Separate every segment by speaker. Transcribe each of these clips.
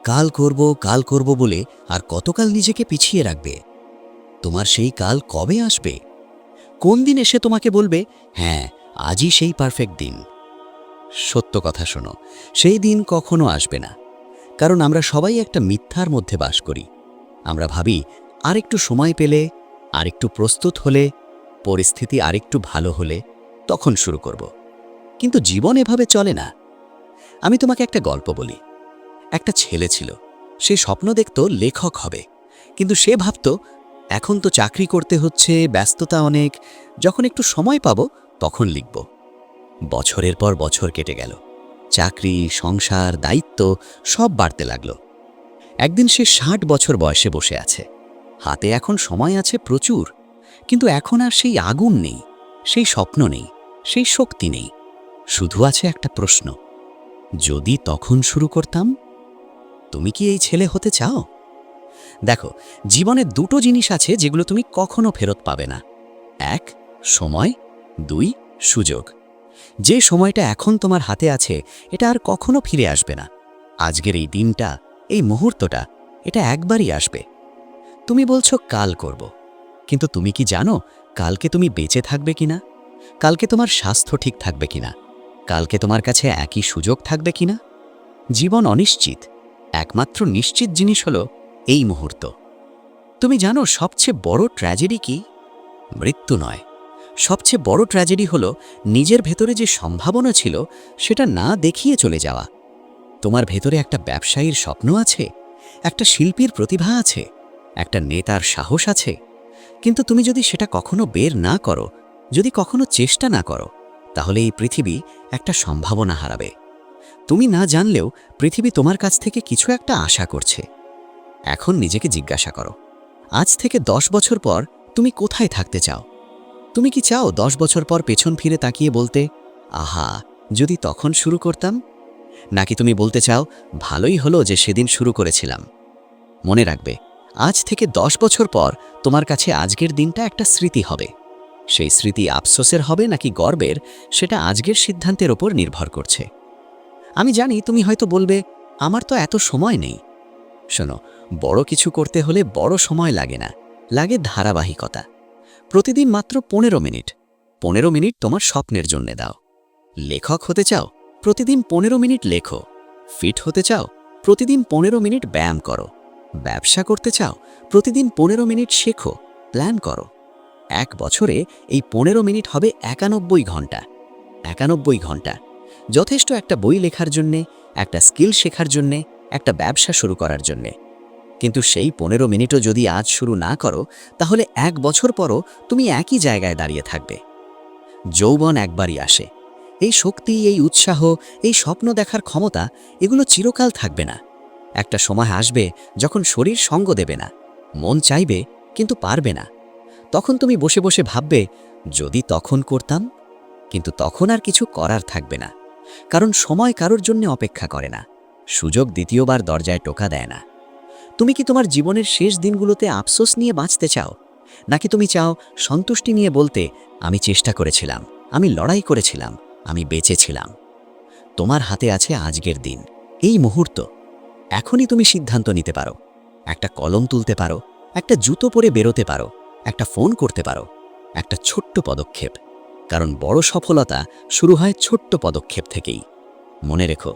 Speaker 1: কাল করব বলে আর কতকাল নিজেকে পিছিয়ে রাখবে? তোমার সেই কাল কবে আসবে? কোন দিন এসে তোমাকে বলবে, হ্যাঁ, আজই সেই পারফেক্ট দিন? সত্য কথা শোনো, সেই দিন কখনো আসবে না। কারণ আমরা সবাই একটা মিথ্যার মধ্যে বাস করি। আমরা ভাবি, আরেকটু সময় পেলে, আরেকটু প্রস্তুত হলে, পরিস্থিতি আরেকটু ভালো হলে তখন শুরু করব। কিন্তু জীবন এভাবে চলে না। আমি তোমাকে একটা গল্প বলি। একটা ছেলে ছিল, সে স্বপ্ন দেখত লেখক হবে, কিন্তু সে ভাবত এখন তো চাকরি করতে হচ্ছে, ব্যস্ততা অনেক, যখন একটু সময় পাবো তখন লিখব। বছরের পর বছর কেটে গেল, চাকরি, সংসার, দায়িত্ব সব বাড়তে লাগলো। একদিন সে 60 বছর বয়সে বসে আছে, হাতে এখন সময় আছে প্রচুর, কিন্তু এখন আর সেই আগুন নেই, সেই স্বপ্ন নেই, সেই শক্তি নেই। শুধু আছে একটা প্রশ্ন, যদি তখন শুরু করতাম? তুমি কি এই ছেলে হতে চাও? দেখো, জীবনে দুটো জিনিস আছে যেগুলো তুমি কখনো ফেরত পাবে না। এক, সময়। দুই, সুযোগ। যে সময়টা এখন তোমার হাতে আছে এটা আর কখনো ফিরে আসবে না। আজকের এই দিনটা, এই মুহূর্তটা, এটা একবারই আসবে। তুমি বলছো কাল করব, কিন্তু তুমি কি জানো কালকে তুমি বেঁচে থাকবে কিনা? কালকে তোমার স্বাস্থ্য ঠিক থাকবে কিনা? কালকে তোমার কাছে একই সুযোগ থাকবে কিনা? জীবন অনিশ্চিত। একমাত্র নিশ্চিত জিনিস হলো এই মুহূর্ত। তুমি জানো সবচেয়ে বড় ট্র্যাজেডি কি? মৃত্যু নয়। সবচেয়ে বড় ট্র্যাজেডি হলো নিজের ভেতরে যে সম্ভাবনা ছিল সেটা না দেখিয়ে চলে যাওয়া। তোমার ভেতরে একটা ব্যবসায়ীর স্বপ্ন আছে, একটা শিল্পীর প্রতিভা আছে, একটা নেতার সাহস আছে, কিন্তু তুমি যদি সেটা কখনো বের না করো, যদি কখনো চেষ্টা না করো, তাহলে এই পৃথিবী একটা সম্ভাবনা হারাবে। তুমি না জানলেও পৃথিবী তোমার কাছ থেকে কিছু একটা আশা করছে। এখন নিজেকে জিজ্ঞাসা করো, আজ থেকে 10 বছর পর তুমি কোথায় থাকতে চাও? তুমি কি চাও 10 বছর পর পেছন ফিরে তাকিয়ে বলতে, আহা, যদি তখন শুরু করতাম? নাকি তুমি বলতে চাও, ভালোই হলো যে সেদিন শুরু করেছিলাম? মনে রাখবে, আজ থেকে 10 বছর পর তোমার কাছে আজকের দিনটা একটা স্মৃতি হবে। সেই স্মৃতি আফসোসের হবে নাকি গর্বের, সেটা আজকের সিদ্ধান্তের ওপর নির্ভর করছে। আমি জানি তুমি হয়তো বলবে, আমার তো এত সময় নেই। শোনো, বড় কিছু করতে হলে বড় সময় লাগে না, লাগে ধারাবাহিকতা। প্রতিদিন মাত্র 15 মিনিট। 15 মিনিট তোমার স্বপ্নের জন্য দাও। লেখক হতে চাও? প্রতিদিন 15 মিনিট লেখো। ফিট হতে চাও? প্রতিদিন 15 মিনিট ব্যায়াম করো। ব্যবসা করতে চাও? প্রতিদিন 15 মিনিট শেখো, প্ল্যান করো। 1 বছরে এই 15 মিনিট হবে 91 ঘন্টা। 91 ঘন্টা যথেষ্ট একটা বই লেখার জন্যে, একটা স্কিল শেখার জন্যে, একটা ব্যবসা শুরু করার জন্যে। কিন্তু সেই 15 মিনিটও যদি আজ শুরু না করো, তাহলে 1 বছর পরও তুমি একই জায়গায় দাঁড়িয়ে থাকবে। যৌবন একবারই আসে। এই শক্তি, এই উৎসাহ, এই স্বপ্ন দেখার ক্ষমতা, এগুলো চিরকাল থাকবে না। একটা সময় আসবে যখন শরীর সঙ্গ দেবে না, মন চাইবে কিন্তু পারবে না। তখন তুমি বসে বসে ভাববে, যদি তখন করতাম। কিন্তু তখন আর কিছু করার থাকবে না, কারণ সময় কারোর জন্য অপেক্ষা করে না, সুযোগ দ্বিতীয়বার দরজায় টোকা দেয় না। তুমি কি তোমার জীবনের শেষ দিনগুলোতে আফসোস নিয়ে বাঁচতে চাও, নাকি তুমি চাও সন্তুষ্টি নিয়ে বলতে, আমি চেষ্টা করেছিলাম, আমি লড়াই করেছিলাম, আমি বেঁচেছিলাম? তোমার হাতে আছে আজকের দিন, এই মুহূর্ত। এখনই তুমি সিদ্ধান্ত নিতে পারো। একটা কলম তুলতে পারো, একটা জুতো পরে বেরোতে পারো, একটা ফোন করতে পারো, একটা ছোট্ট পদক্ষেপ। কারণ বড় সফলতা শুরু হয় ছোট্ট পদক্ষেপ থেকেই। মনে রেখো,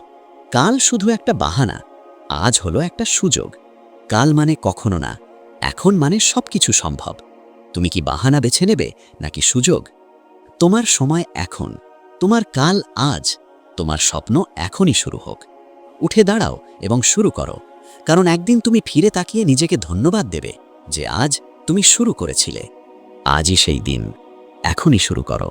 Speaker 1: কাল শুধু একটা বাহানা, আজ হলো একটা সুযোগ। কাল মানে কখনো না, এখন মানে সবকিছু সম্ভব। তুমি কি বাহানা বেছে নেবে নাকি সুযোগ? তোমার সময় এখন, তোমার কাল আজ, তোমার স্বপ্ন এখনই শুরু হোক। উঠে দাঁড়াও এবং শুরু করো, কারণ একদিন তুমি ফিরে তাকিয়ে নিজেকে ধন্যবাদ দেবে যে আজ তুমি শুরু করেছিলে। আজই সেই দিন, এখনই শুরু করো।